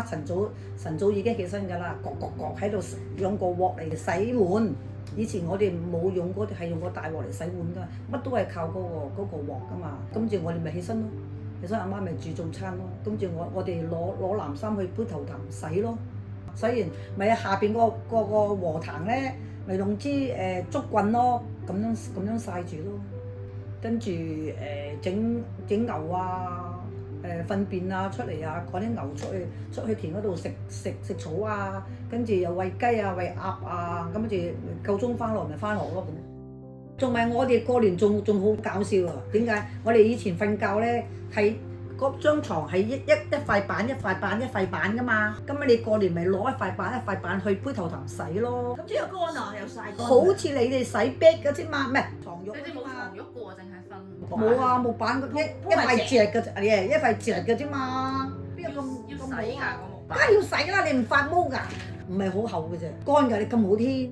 晨早已經起身㗎啦，焗喺度用個鑊嚟洗碗。以前我哋冇用嗰啲，係用個大鑊嚟洗碗㗎，乜都係靠嗰個鑊㗎嘛。跟住我哋咪起身咯，起身阿媽咪煮早餐咯。跟住我哋攞藍衫去杯頭壇洗咯，洗完咪下邊個禾壇咧，咪用支竹棍咯，咁樣曬住咯。跟住整牛啊，糞便啊出嚟啊，趕啲牛出去田嗰度食草啊，跟住又餵雞啊餵鴨啊，咁跟住夠鐘翻落咪翻學咯咁。仲咪我哋過年仲好搞笑啊！點解？我哋以前瞓覺咧係嗰張牀係一塊板一塊板一塊板噶嘛，咁啊你過年咪攞一塊板去杯頭壇洗咯。咁即係乾啊，又曬乾。好似你哋洗 bed 嗰啲嘛，唔係床褥。你哋冇床褥過，淨係瞓。冇啊，木板一塊石嘅啫，一塊石嘅啫嘛。邊有咁要洗㗎個木板？梗係要洗啦，你唔發毛㗎？唔係好厚嘅啫，乾㗎，你咁好天。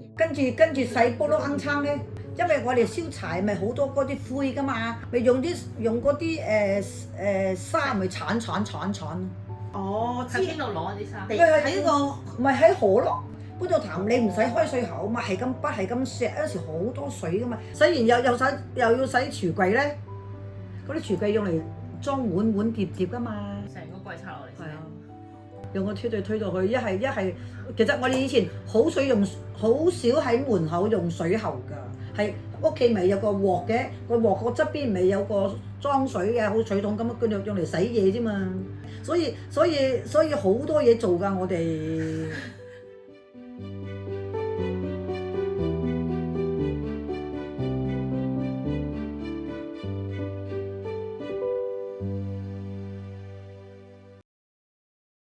跟住洗煲撈罌罉咧，因為我哋燒柴咪好多嗰啲灰㗎嘛，咪用嗰啲沙咪鏟。哦，喺邊度攞啲衫？喺個唔係喺河咯。杯頭壇你唔使開水喉嘛，係咁筆係咁石，有時好多水㗎嘛。洗完又要洗廚櫃咧，嗰啲廚櫃用嚟裝碗碟㗎嘛。成個櫃拆落嚟。係啊，用個推推推到去，一係，其實我哋以前好少喺門口用水喉㗎，係屋企咪有個鑊嘅，個鑊個側邊咪有個裝水嘅，好似水桶咁樣用嚟洗嘢啫嘛。所以好多嘢做㗎，我哋。